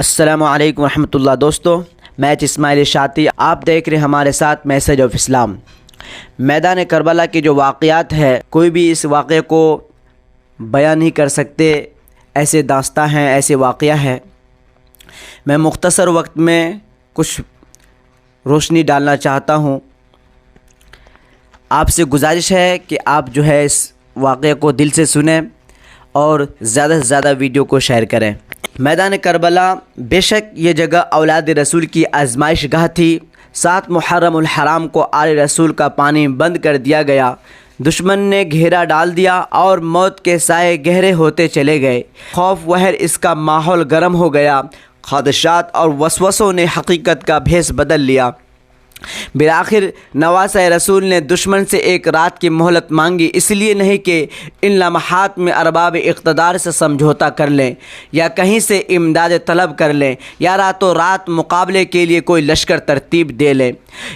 السلام علیکم ورحمۃ اللہ دوستو، میں اسماعیل شاطی، آپ دیکھ رہے ہیں ہمارے ساتھ میسیج آف اسلام۔ میدان کربلا کے جو واقعات ہے، کوئی بھی اس واقعے کو بیان نہیں کر سکتے، ایسے داستاں ہیں، ایسے واقعہ ہے۔ میں مختصر وقت میں کچھ روشنی ڈالنا چاہتا ہوں۔ آپ سے گزارش ہے کہ آپ جو ہے اس واقعے کو دل سے سنیں اور زیادہ سے زیادہ ویڈیو کو شیئر کریں۔ میدان کربلا بے شک یہ جگہ اولاد رسول کی آزمائش گاہ تھی۔ 7 محرم الحرام کو آل رسول کا پانی بند کر دیا گیا۔ دشمن نے گھیرا ڈال دیا اور موت کے سائے گہرے ہوتے چلے گئے۔ خوف وہر اس کا ماحول گرم ہو گیا۔ خدشات اور وسوسوں نے حقیقت کا بھیس بدل لیا۔ بالآخر نواسہ رسول نے دشمن سے ایک رات کی مہلت مانگی، اس لیے نہیں کہ ان لمحات میں ارباب اقتدار سے سمجھوتا کر لیں یا کہیں سے امداد طلب کر لیں یا راتوں رات مقابلے کے لیے کوئی لشکر ترتیب دے لیں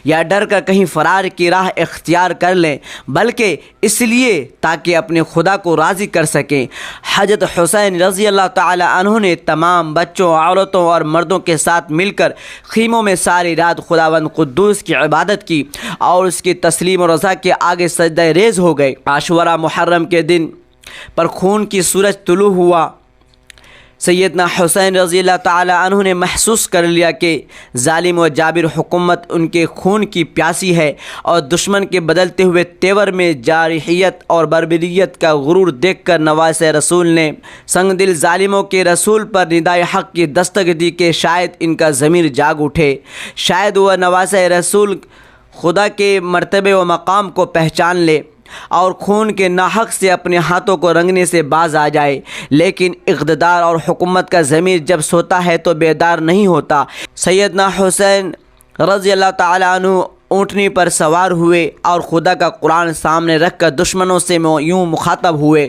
یا ڈر کر کہیں فرار کی راہ اختیار کر لیں، بلکہ اس لیے تاکہ اپنے خدا کو راضی کر سکیں۔ حضرت حسین رضی اللہ تعالی عنہ نے تمام بچوں، عورتوں اور مردوں کے ساتھ مل کر خیموں میں ساری رات خداوند قدوس کی عبادت کی اور اس کی تسلیم و رضا کے آگے سجدہ ریز ہو گئے۔ عاشورہ محرم کے دن پر خون کی سورج طلوع ہوا۔ سیدنا حسین رضی اللہ تعالی عنہ نے محسوس کر لیا کہ ظالم و جابر حکومت ان کے خون کی پیاسی ہے اور دشمن کے بدلتے ہوئے تیور میں جارحیت اور بربریت کا غرور دیکھ کر نواسہ رسول نے سنگ دل ظالموں کے رسول پر ندائے حق کی دستک دی کہ شاید ان کا ضمیر جاگ اٹھے، شاید وہ نواسہ رسول خدا کے مرتبے و مقام کو پہچان لے اور خون کے ناحق سے اپنے ہاتھوں کو رنگنے سے باز آ جائے۔ لیکن اقتدار اور حکومت کا ضمیر جب سوتا ہے تو بیدار نہیں ہوتا۔ سیدنا حسین رضی اللہ تعالی عنہ اونٹنی پر سوار ہوئے اور خدا کا قرآن سامنے رکھ کر دشمنوں سے یوں مخاطب ہوئے: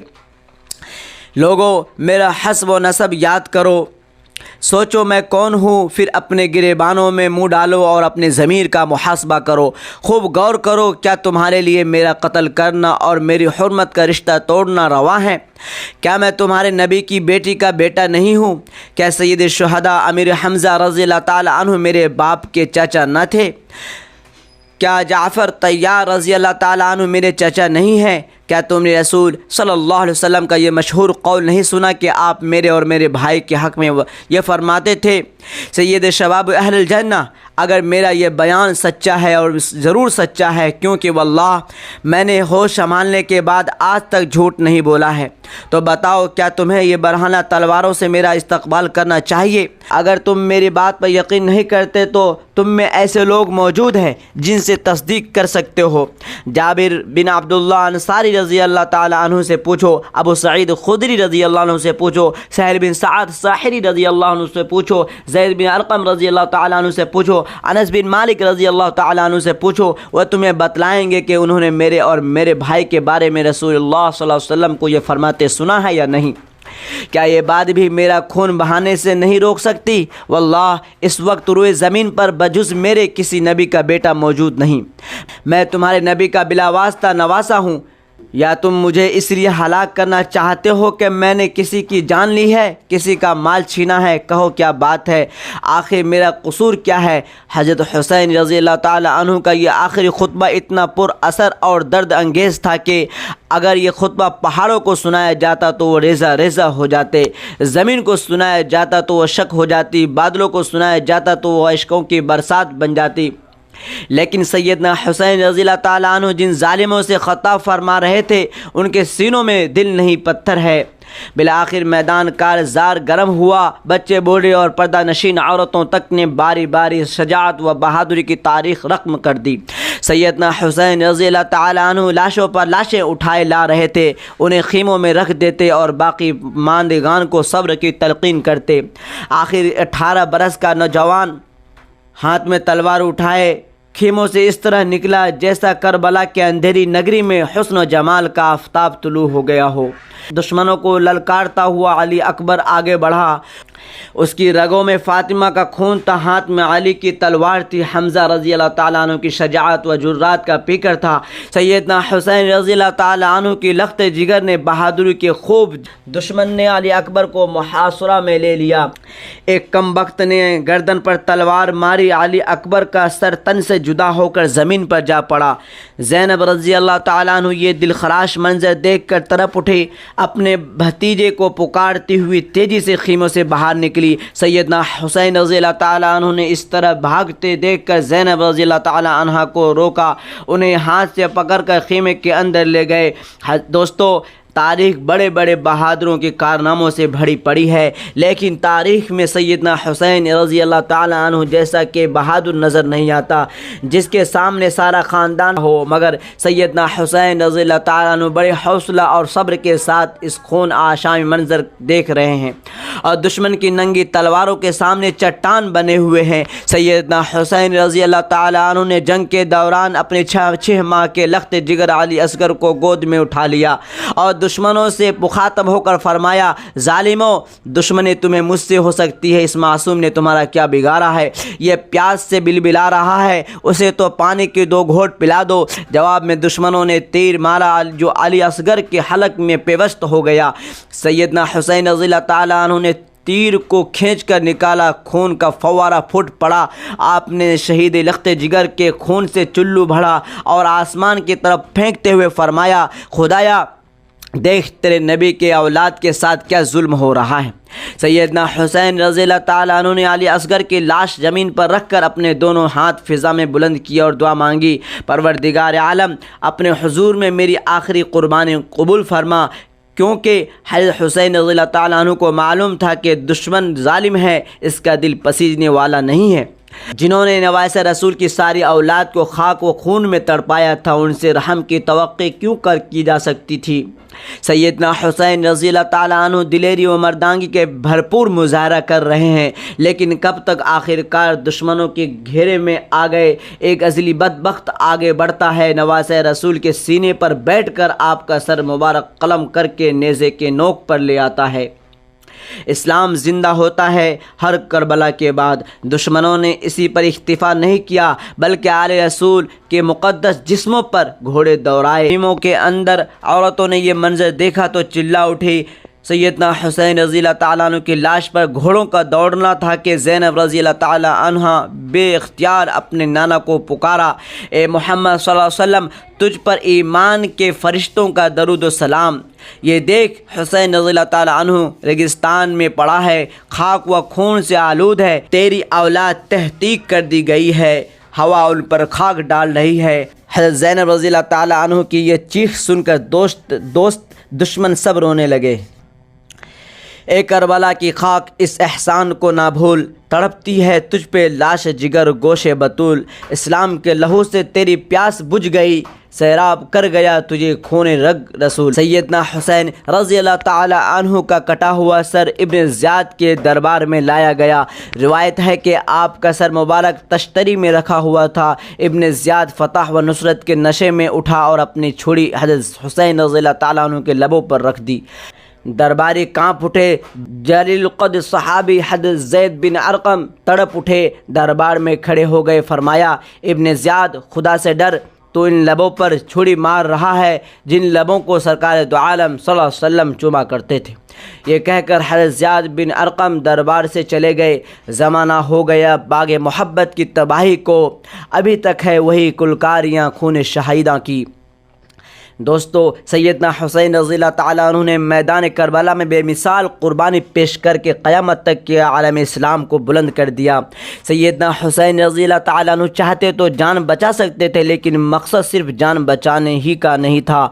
لوگو، میرا حسب و نسب یاد کرو، سوچو میں کون ہوں، پھر اپنے گریبانوں میں منہ ڈالو اور اپنے ضمیر کا محاسبہ کرو، خوب غور کرو، کیا تمہارے لیے میرا قتل کرنا اور میری حرمت کا رشتہ توڑنا روا ہے؟ کیا میں تمہارے نبی کی بیٹی کا بیٹا نہیں ہوں؟ کیا سید الشہداء امیر حمزہ رضی اللہ تعالی عنہ میرے باپ کے چاچا نہ تھے؟ کیا جعفر طیار رضی اللہ تعالیٰ عنہ میرے چچا نہیں ہیں؟ کیا تم نے رسول صلی اللہ علیہ وسلم کا یہ مشہور قول نہیں سنا کہ آپ میرے اور میرے بھائی کے حق میں یہ فرماتے تھے: سید شباب اہل الجنہ؟ اگر میرا یہ بیان سچا ہے، اور ضرور سچا ہے، کیونکہ واللہ میں نے ہوش سنبھالنے کے بعد آج تک جھوٹ نہیں بولا ہے، تو بتاؤ کیا تمہیں یہ برہنہ تلواروں سے میرا استقبال کرنا چاہیے؟ اگر تم میری بات پر یقین نہیں کرتے تو تم میں ایسے لوگ موجود ہیں جن سے تصدیق کر سکتے ہو۔ جابر بن عبداللہ انصاری رضی اللہ تعالی عنہ سے پوچھو، ابو سعید خدری رضی اللہ عنہ سے پوچھو، سہل بن سعد ساحری رضی اللہ عنہ سے پوچھو، زید بن ارقم رضی اللہ تعالی عنہ سے پوچھو، انس بن مالک رضی اللہ تعالی عنہ سے پوچھو، وہ تمہیں بتلائیں گے کہ انہوں نے میرے اور میرے بھائی کے بارے میں رسول اللہ صلی اللہ علیہ وسلم کو یہ فرماتے سنا ہے یا نہیں۔ کیا یہ بات بھی میرا خون بہانے سے نہیں روک سکتی؟ واللہ اس وقت روئے زمین پر بجز میرے کسی نبی کا بیٹا موجود نہیں۔ میں تمہارے نبی کا بلا واسطہ نواسا ہوں، یا تم مجھے اس لیے ہلاک کرنا چاہتے ہو کہ میں نے کسی کی جان لی ہے، کسی کا مال چھینا ہے؟ کہو کیا بات ہے، آخر میرا قصور کیا ہے؟ حضرت حسین رضی اللہ تعالی عنہ کا یہ آخری خطبہ اتنا پر اثر اور درد انگیز تھا کہ اگر یہ خطبہ پہاڑوں کو سنایا جاتا تو وہ ریزہ ریزہ ہو جاتے، زمین کو سنایا جاتا تو وہ شک ہو جاتی، بادلوں کو سنایا جاتا تو وہ عشقوں کی برسات بن جاتی۔ لیکن سیدنا حسین رضی اللہ تعالیٰ عنہ جن ظالموں سے خطاب فرما رہے تھے ان کے سینوں میں دل نہیں پتھر ہے۔ بالآخر میدان کارزار گرم ہوا، بچے بوڑھے اور پردہ نشین عورتوں تک نے باری باری شجاعت و بہادری کی تاریخ رقم کر دی۔ سیدنا حسین رضی اللہ تعالیٰ عنہ لاشوں پر لاشیں اٹھائے لا رہے تھے، انہیں خیموں میں رکھ دیتے اور باقی ماندگان کو صبر کی تلقین کرتے۔ آخر 18 برس کا نوجوان ہاتھ میں تلوار اٹھائے خیموں سے اس طرح نکلا جیسا کربلا کے اندھیری نگری میں حسن و جمال کا آفتاب طلوع ہو گیا ہو۔ دشمنوں کو للکارتا ہوا علی اکبر آگے بڑھا۔ اس کی رگوں میں فاطمہ کا خون تھا، ہاتھ میں علی کی تلوار تھی، حمزہ رضی اللہ تعالیٰ عنہ کی شجاعت و جرات کا پیکر تھا، سیدنا حسین رضی اللہ تعالیٰ عنہ کی لخت جگر نے بہادری کے خوب دشمن نے علی اکبر کو محاصرہ میں لے لیا۔ ایک کم بخت نے گردن پر تلوار ماری، علی اکبر کا سر تن سے جدا ہو کر زمین پر جا پڑا۔ زینب رضی اللہ تعالیٰ عنہ یہ دل خراش منظر دیکھ کر تڑپ اٹھی، اپنے بھتیجے کو پکارتی ہوئی تیزی سے خیموں سے باہر نکلی۔ سیدنا حسین رضی اللہ تعالیٰ عنہ نے اس طرح بھاگتے دیکھ کر زینب رضی اللہ تعالیٰ عنہ کو روکا، انہیں ہاتھ سے پکڑ کر خیمے کے اندر لے گئے۔ دوستو، تاریخ بڑے بڑے بہادروں کے کارناموں سے بھری پڑی ہے، لیکن تاریخ میں سیدنا حسین رضی اللہ تعالیٰ عنہ جیسا کہ بہادر نظر نہیں آتا، جس کے سامنے سارا خاندان ہو، مگر سیدنا حسین رضی اللہ تعالیٰ عنہ بڑے حوصلہ اور صبر کے ساتھ اس خون آشامی منظر دیکھ رہے ہیں اور دشمن کی ننگی تلواروں کے سامنے چٹان بنے ہوئے ہیں۔ سیدنا حسین رضی اللہ تعالیٰ عنہ نے جنگ کے دوران اپنے 6 ماہ کے لخت جگر علی اصغر کو گود میں اٹھا لیا اور دشمنوں سے مخاطب ہو کر فرمایا، ظالموں، دشمنی تمہیں مجھ سے ہو سکتی ہے، اس معصوم نے تمہارا کیا بگاڑا ہے؟ یہ پیاس سے بلبلا رہا ہے، اسے تو پانی کے 2 گھونٹ پلا دو۔ جواب میں دشمنوں نے تیر مارا جو علی اصغر کے حلق میں پیوست ہو گیا۔ سیدنا حسین رضی اللہ تعالیٰ عنہ نے تیر کو کھینچ کر نکالا، خون کا فوارہ پھوٹ پڑا۔ آپ نے شہید لخت جگر کے خون سے چلو بھرا اور آسمان کی طرف پھینکتے ہوئے فرمایا، خدایا دیکھ تیرے نبی کے اولاد کے ساتھ کیا ظلم ہو رہا ہے۔ سیدنا حسین رضی اللہ تعالیٰ عنہ نے علی اصغر کی لاش زمین پر رکھ کر اپنے دونوں ہاتھ فضا میں بلند کیے اور دعا مانگی، پروردگار عالم، اپنے حضور میں میری آخری قربانی قبول فرما، کیونکہ حضرت حسین رضی اللہ تعالیٰ عنہ کو معلوم تھا کہ دشمن ظالم ہے، اس کا دل پسیجنے والا نہیں ہے۔ جنہوں نے نواسہ رسول کی ساری اولاد کو خاک و خون میں تڑپایا تھا، ان سے رحم کی توقع کیوں کی جا سکتی تھی؟ سیدنا حسین رضی اللہ تعالیٰ عنہ دلیری و مردانگی کے بھرپور مظاہرہ کر رہے ہیں، لیکن کب تک؟ آخرکار دشمنوں کے گھیرے میں آ گئے۔ ایک ازلی بدبخت آگے بڑھتا ہے، نواسہ رسول کے سینے پر بیٹھ کر آپ کا سر مبارک قلم کر کے نیزے کے نوک پر لے آتا ہے۔ اسلام زندہ ہوتا ہے ہر کربلا کے بعد۔ دشمنوں نے اسی پر اکتفا نہیں کیا، بلکہ آل رسول کے مقدس جسموں پر گھوڑے دوڑائے۔ خیموں کے اندر عورتوں نے یہ منظر دیکھا تو چلا اٹھی۔ سیدنا حسین رضی اللہ تعالیٰ عنہ کی لاش پر گھوڑوں کا دوڑنا تھا کہ زینب رضی اللہ تعالیٰ عنہ بے اختیار اپنے نانا کو پکارا، اے محمد صلی اللہ علیہ وسلم، تجھ پر ایمان کے فرشتوں کا درود و سلام۔ یہ دیکھ حسین رضی اللہ تعالیٰ عنہ ریگستان میں پڑا ہے، خاک و خون سے آلود ہے، تیری اولاد تحقیق کر دی گئی ہے، ہوا ان پر خاک ڈال رہی ہے۔ حضرت زینب رضی اللہ تعالیٰ عنہ کی یہ چیخ سن کر دوست دشمن سب رونے لگے۔ اے کربلا کی خاک، اس احسان کو نہ بھول، تڑپتی ہے تجھ پہ لاش جگر گوشے بطول، اسلام کے لہو سے تیری پیاس بجھ گئی، سیراب کر گیا تجھے خون رگ رسول۔ سیدنا حسین رضی اللہ تعالی عنہ کا کٹا ہوا سر ابن زیاد کے دربار میں لایا گیا۔ روایت ہے کہ آپ کا سر مبارک تشتری میں رکھا ہوا تھا۔ ابن زیاد فتح و نصرت کے نشے میں اٹھا اور اپنی چھری حضرت حسین رضی اللہ تعالیٰ عنہ کے لبوں پر رکھ دی۔ درباری کانپ اٹھے، جلیل القدر صحابی حضرت زید بن ارقم تڑپ اٹھے، دربار میں کھڑے ہو گئے، فرمایا، ابن زیاد، خدا سے ڈر، تو ان لبوں پر چھری مار رہا ہے جن لبوں کو سرکار دو عالم صلی اللہ علیہ وسلم چوما کرتے تھے۔ یہ کہہ کر حضرت زید بن ارقم دربار سے چلے گئے۔ زمانہ ہو گیا باغ محبت کی تباہی کو، ابھی تک ہے وہی کلکاریاں خون شہیداں کی۔ دوستو، سیدنا حسین رضی اللہ تعالیٰ عنہ نے میدان کربلا میں بے مثال قربانی پیش کر کے قیامت تک کے عالم اسلام کو بلند کر دیا۔ سیدنا حسین رضی اللہ تعالیٰ عنہ چاہتے تو جان بچا سکتے تھے، لیکن مقصد صرف جان بچانے ہی کا نہیں تھا۔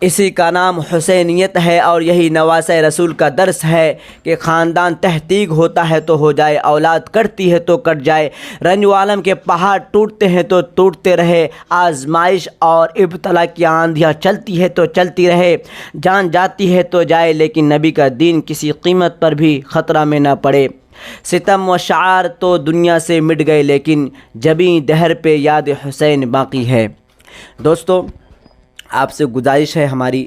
اسی کا نام حسینیت ہے، اور یہی نواسہ رسول کا درس ہے کہ خاندان تحقیق ہوتا ہے تو ہو جائے، اولاد کٹتی ہے تو کٹ جائے، رنج و عالم کے پہاڑ ٹوٹتے ہیں تو ٹوٹتے رہے، آزمائش اور ابتلا کی آندھیاں چلتی ہے تو چلتی رہے، جان جاتی ہے تو جائے، لیکن نبی کا دین کسی قیمت پر بھی خطرہ میں نہ پڑے۔ ستم و شعار تو دنیا سے مٹ گئے، لیکن جبیں دہر پہ یاد حسین باقی ہے۔ دوستو، آپ سے گزارش ہے ہماری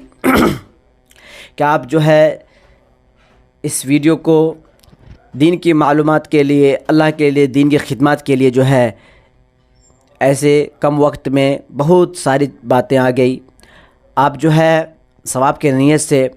کہ آپ جو ہے اس ویڈیو کو دین کی معلومات کے لیے، اللہ کے لیے، دین کی خدمات کے لیے جو ہے ایسے کم وقت میں بہت ساری باتیں آ گئی. آپ جو ہے ثواب کے نیت سے